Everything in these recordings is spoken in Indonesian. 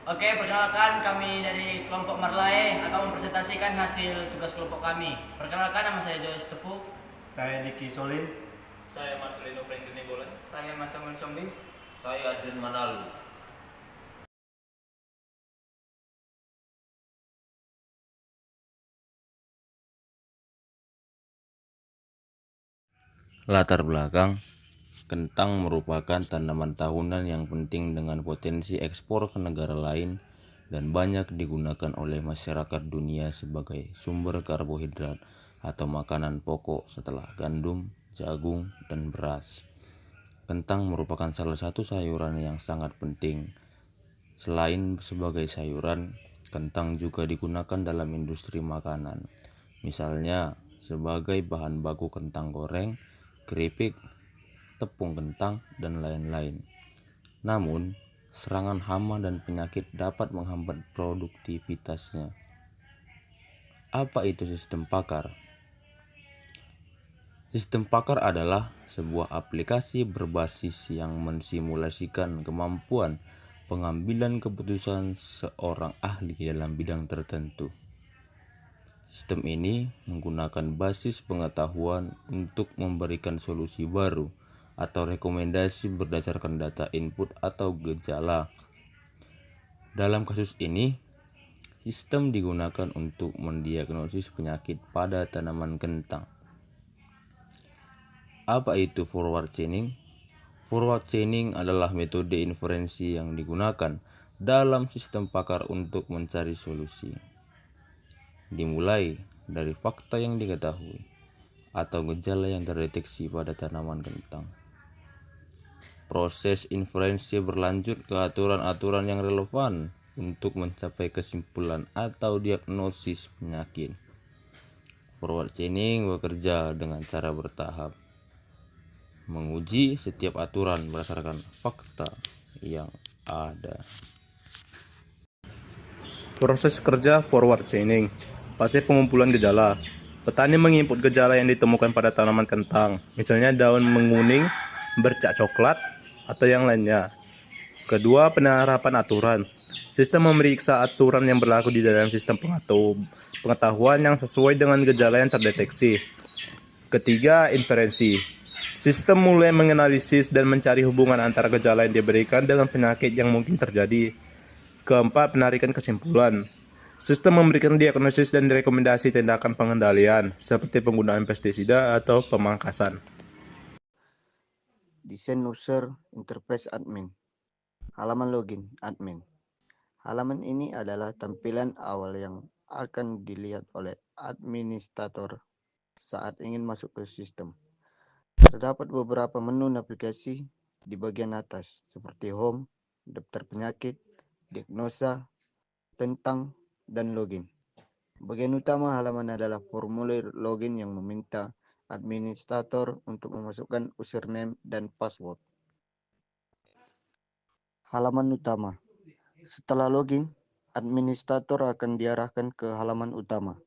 Oke, perkenalkan kami dari kelompok Marlae akan mempresentasikan hasil tugas kelompok kami. Perkenalkan, nama saya Joyce Tepuk. Saya Diki Solin. Saya Marcelino Franklin Bolan. Saya Macamun Sombi. Saya Adrian Manalu. Latar belakang, kentang merupakan tanaman tahunan yang penting dengan potensi ekspor ke negara lain dan banyak digunakan oleh masyarakat dunia sebagai sumber karbohidrat atau makanan pokok setelah gandum, jagung, dan beras. Kentang merupakan salah satu sayuran yang sangat penting. Selain sebagai sayuran, kentang juga digunakan dalam industri makanan. Misalnya sebagai bahan baku kentang goreng, keripik, tepung kentang, dan lain-lain. Namun, serangan hama dan penyakit dapat menghambat produktivitasnya. Apa itu sistem pakar? Sistem pakar adalah sebuah aplikasi berbasis yang mensimulasikan kemampuan pengambilan keputusan seorang ahli dalam bidang tertentu. Sistem ini menggunakan basis pengetahuan untuk memberikan solusi baru atau rekomendasi berdasarkan data input atau gejala. Dalam kasus ini, sistem digunakan untuk mendiagnosis penyakit pada tanaman kentang. Apa itu forward chaining? Forward chaining adalah metode inferensi yang digunakan dalam sistem pakar untuk mencari solusi. Dimulai dari fakta yang diketahui atau gejala yang terdeteksi pada tanaman kentang. Proses inferensi berlanjut ke aturan-aturan yang relevan untuk mencapai kesimpulan atau diagnosis penyakit. Forward chaining bekerja dengan cara bertahap, menguji setiap aturan berdasarkan fakta yang ada. Proses kerja forward chaining. Fase pengumpulan gejala. Petani menginput gejala yang ditemukan pada tanaman kentang, misalnya daun menguning, bercak coklat, atau yang lainnya. Kedua, penerapan aturan. Sistem memeriksa aturan yang berlaku di dalam sistem pengetahuan yang sesuai dengan gejala yang terdeteksi. Ketiga, inferensi. Sistem mulai menganalisis dan mencari hubungan antara gejala yang diberikan dengan penyakit yang mungkin terjadi. Keempat, penarikan kesimpulan. Sistem memberikan diagnosis dan rekomendasi tindakan pengendalian, seperti penggunaan pestisida atau pemangkasan. Desain user interface admin. Halaman login admin. Halaman ini adalah tampilan awal yang akan dilihat oleh administrator saat ingin masuk ke sistem. Terdapat beberapa menu navigasi di bagian atas, seperti home, daftar penyakit, diagnosa, tentang, dan login. Bagian utama halaman adalah formulir login yang meminta administrator untuk memasukkan username dan password. Halaman utama. Setelah login, administrator akan diarahkan ke halaman utama.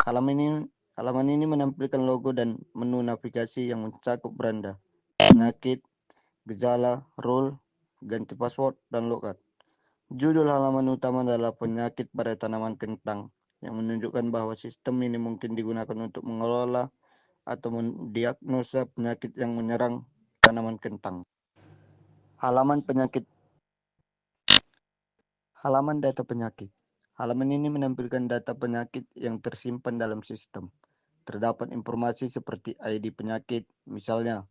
Halaman ini menampilkan logo dan menu navigasi yang mencakup beranda, penyakit, gejala, role, ganti password, dan logout. Judul halaman utama adalah penyakit pada tanaman kentang, yang menunjukkan bahwa sistem ini mungkin digunakan untuk mengelola atau mendiagnosa penyakit yang menyerang tanaman kentang. Halaman penyakit. Halaman data penyakit. Halaman ini menampilkan data penyakit yang tersimpan dalam sistem. Terdapat informasi seperti ID penyakit, misalnya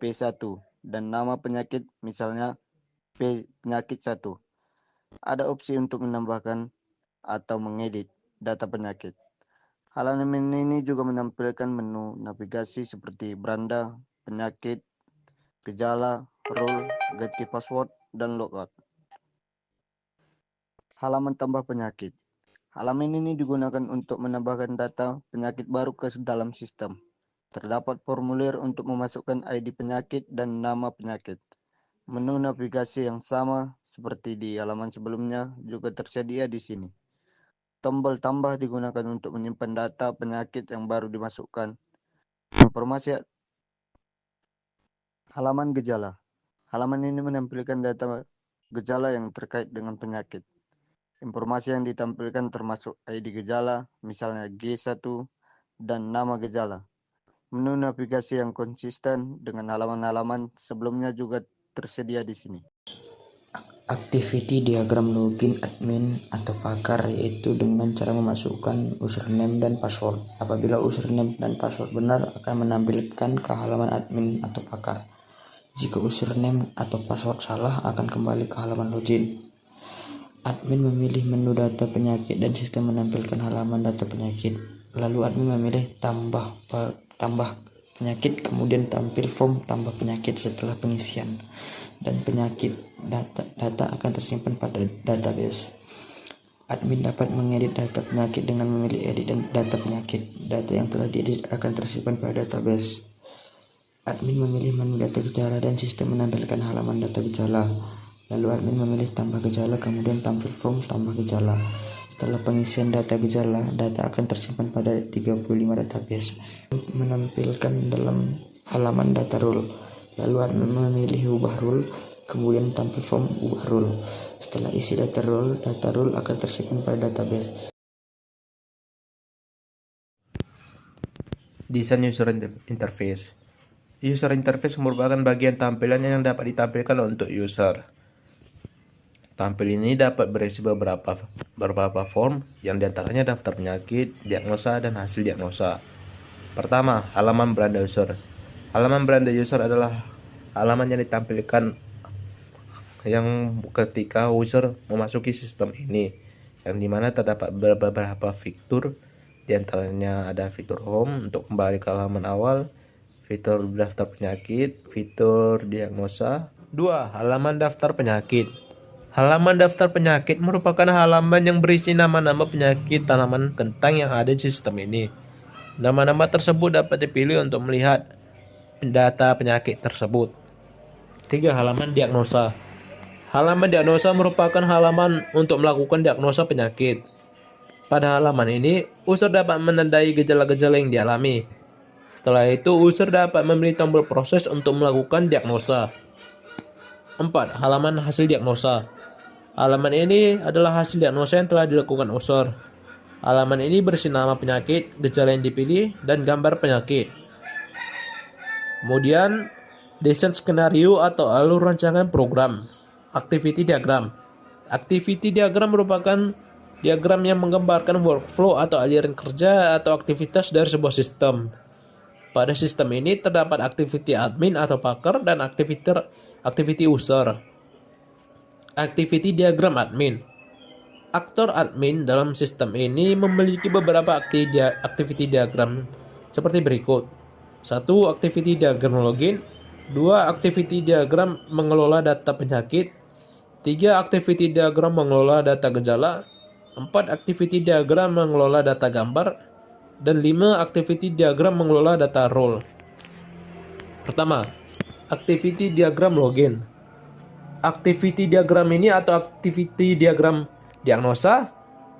P1, dan nama penyakit, misalnya penyakit 1. Ada opsi untuk menambahkan atau mengedit data penyakit. Halaman ini juga menampilkan menu navigasi seperti beranda, penyakit, gejala, role, ganti password, dan logout. Halaman tambah penyakit. Halaman ini digunakan untuk menambahkan data penyakit baru ke dalam sistem. Terdapat formulir untuk memasukkan ID penyakit dan nama penyakit. Menu navigasi yang sama seperti di halaman sebelumnya juga tersedia di sini. Tombol tambah digunakan untuk menyimpan data penyakit yang baru dimasukkan. Informasi halaman gejala. Halaman ini menampilkan data gejala yang terkait dengan penyakit. Informasi yang ditampilkan termasuk ID gejala, misalnya G1 dan nama gejala. Menu navigasi yang konsisten dengan halaman-halaman sebelumnya juga tersedia di sini. Activity diagram login admin atau pakar, yaitu dengan cara memasukkan username dan password. Apabila username dan password benar, akan menampilkan ke halaman admin atau pakar. Jika username atau password salah, akan kembali ke halaman login. Admin memilih menu data penyakit dan sistem menampilkan halaman data penyakit. Lalu admin memilih tambah penyakit, kemudian tampil form tambah penyakit setelah pengisian dan penyakit. Data akan tersimpan pada database. Admin dapat mengedit data penyakit dengan memilih edit dan data penyakit. Data yang telah diedit akan tersimpan pada database. Admin memilih menu data gejala dan sistem menampilkan halaman data gejala. Lalu admin memilih tambah gejala, kemudian tampil form tambah gejala. Setelah pengisian data gejala, data akan tersimpan pada 35 database. Menampilkan dalam halaman data rule. Lalu admin memilih ubah rule, kemudian tampil form ubah rule. Setelah isi data rule akan tersimpan pada database. Desain user interface. User interface merupakan bagian tampilan yang dapat ditampilkan untuk user. Tampil ini dapat berisi beberapa form yang diantaranya daftar penyakit, diagnosa, dan hasil diagnosa. Pertama, halaman beranda user. Halaman beranda user adalah halaman yang ditampilkan ketika user memasuki sistem ini, yang dimana terdapat beberapa fitur. Diantaranya ada fitur home untuk kembali ke halaman awal, fitur daftar penyakit, fitur diagnosa. 2. Halaman daftar penyakit. Halaman daftar penyakit merupakan halaman yang berisi nama-nama penyakit tanaman kentang yang ada di sistem ini. Nama-nama tersebut dapat dipilih untuk melihat data penyakit tersebut. 3. Halaman diagnosa. Halaman diagnosa merupakan halaman untuk melakukan diagnosa penyakit. Pada halaman ini, user dapat menandai gejala-gejala yang dialami. Setelah itu, user dapat memilih tombol proses untuk melakukan diagnosa. 4. Halaman hasil diagnosa. Halaman ini adalah hasil diagnosa yang telah dilakukan user. Halaman ini berisi nama penyakit, gejala yang dipilih, dan gambar penyakit. Kemudian, desain skenario atau alur rancangan program. Activity diagram. Activity diagram merupakan diagram yang menggambarkan workflow atau aliran kerja atau aktivitas dari sebuah sistem. Pada sistem ini terdapat activity admin atau pakar dan activity user. Activity diagram admin. Aktor admin dalam sistem ini memiliki beberapa activity diagram seperti berikut. 1. Activity diagram login. 2. Activity diagram mengelola data penyakit. 3. Activity diagram mengelola data gejala. 4. Activity diagram mengelola data gambar. Dan 5. Activity diagram mengelola data role. Pertama, activity diagram login. Activity diagram ini atau activity diagram diagnosa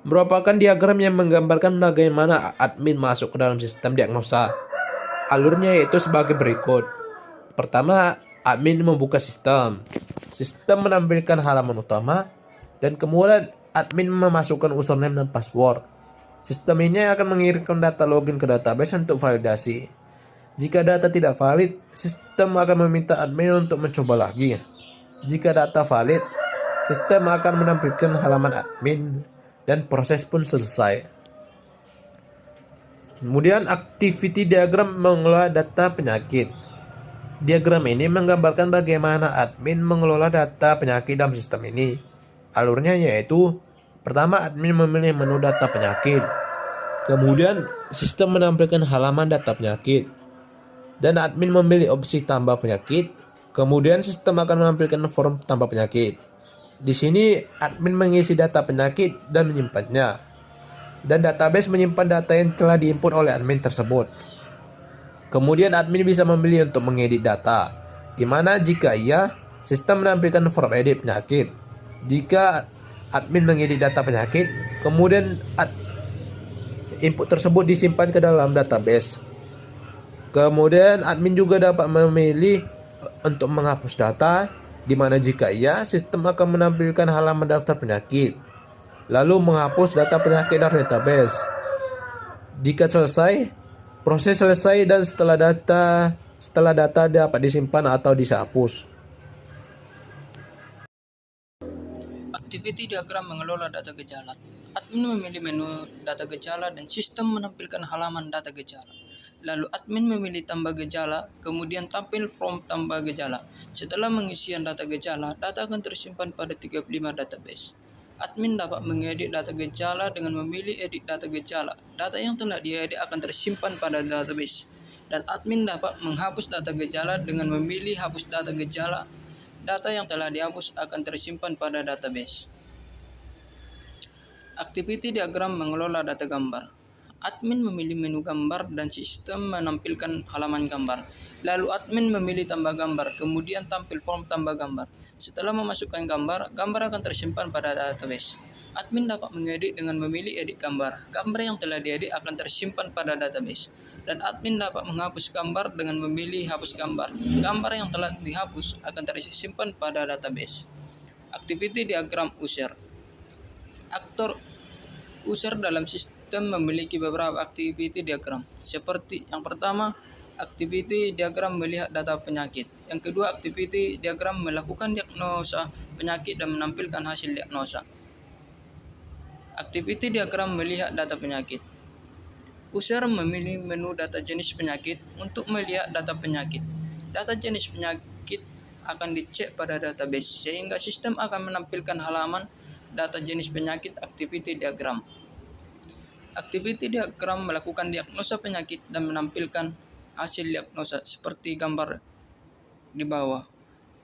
merupakan diagram yang menggambarkan bagaimana admin masuk ke dalam sistem diagnosa. Alurnya yaitu sebagai berikut. Pertama, admin membuka sistem. Sistem menampilkan halaman utama dan kemudian admin memasukkan username dan password. Sistem ini akan mengirimkan data login ke database untuk validasi. Jika data tidak valid, sistem akan meminta admin untuk mencoba lagi. Jika data valid, sistem akan menampilkan halaman admin dan proses pun selesai. Kemudian activity diagram mengelola data penyakit. Diagram ini menggambarkan bagaimana admin mengelola data penyakit dalam sistem ini. Alurnya yaitu, pertama admin memilih menu data penyakit. Kemudian sistem menampilkan halaman data penyakit. Dan admin memilih opsi tambah penyakit. Kemudian sistem akan menampilkan form tambah penyakit. Di sini admin mengisi data penyakit dan menyimpannya. Dan database menyimpan data yang telah diinput oleh admin tersebut. Kemudian admin bisa memilih untuk mengedit data, di mana jika iya, sistem menampilkan form edit penyakit. Jika admin mengedit data penyakit, kemudian input tersebut disimpan ke dalam database. Kemudian admin juga dapat memilih untuk menghapus data, di mana jika iya, sistem akan menampilkan halaman daftar penyakit. lalu menghapus data penyakit dari database. Jika selesai, proses selesai dan setelah data dapat disimpan atau dihapus. Activity diagram mengelola data gejala. Admin memilih menu data gejala dan sistem menampilkan halaman data gejala. Lalu admin memilih tambah gejala, kemudian tampil prompt tambah gejala. Setelah pengisian data gejala, data akan tersimpan pada 35 database. Admin dapat mengedit data gejala dengan memilih edit data gejala. Data yang telah diedit akan tersimpan pada database. Dan admin dapat menghapus data gejala dengan memilih hapus data gejala. Data yang telah dihapus akan tersimpan pada database. Activity diagram mengelola data gambar. Admin memilih menu gambar dan sistem menampilkan halaman gambar. Lalu admin memilih tambah gambar, kemudian tampil prompt tambah gambar. Setelah memasukkan gambar, gambar akan tersimpan pada database. Admin dapat mengedit dengan memilih edit gambar. Gambar yang telah diedit akan tersimpan pada database. Dan admin dapat menghapus gambar dengan memilih hapus gambar. Gambar yang telah dihapus akan tersimpan pada database. Activity diagram user. Aktor user dalam sistem memiliki beberapa activity diagram. Seperti yang pertama, activity diagram melihat data penyakit. Yang kedua, activity diagram melakukan diagnosa penyakit dan menampilkan hasil diagnosa. Activity diagram melihat data penyakit. User memilih menu data jenis penyakit untuk melihat data penyakit. Data jenis penyakit akan dicek pada database sehingga sistem akan menampilkan halaman data jenis penyakit activity diagram. Activity diagram melakukan diagnosa penyakit dan menampilkan hasil diagnosa seperti gambar di bawah.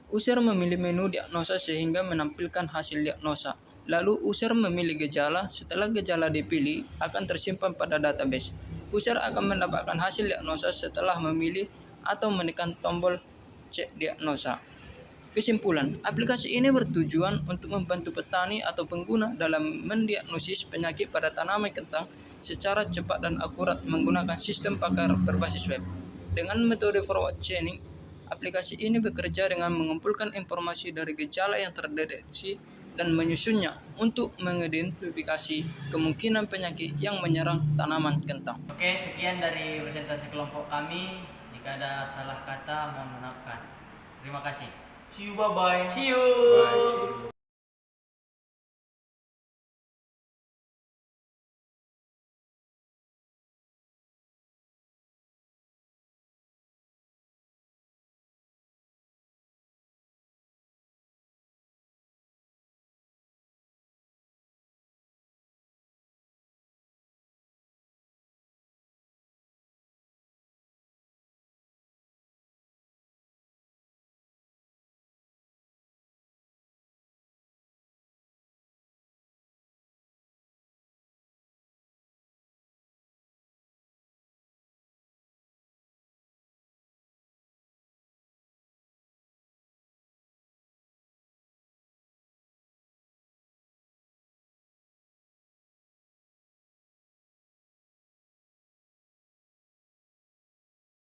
User memilih menu diagnosa sehingga menampilkan hasil diagnosa. Lalu user memilih gejala, setelah gejala dipilih akan tersimpan pada database. User akan mendapatkan hasil diagnosa setelah memilih atau menekan tombol cek diagnosa. Kesimpulan, aplikasi ini bertujuan untuk membantu petani atau pengguna dalam mendiagnosis penyakit pada tanaman kentang secara cepat dan akurat menggunakan sistem pakar berbasis web. Dengan metode forward chaining, aplikasi ini bekerja dengan mengumpulkan informasi dari gejala yang terdeteksi dan menyusunnya untuk mengidentifikasi kemungkinan penyakit yang menyerang tanaman kentang. Oke, sekian dari presentasi kelompok kami. Jika ada salah kata, mohon maafkan. Terima kasih. See you, bye-bye. See you. Bye.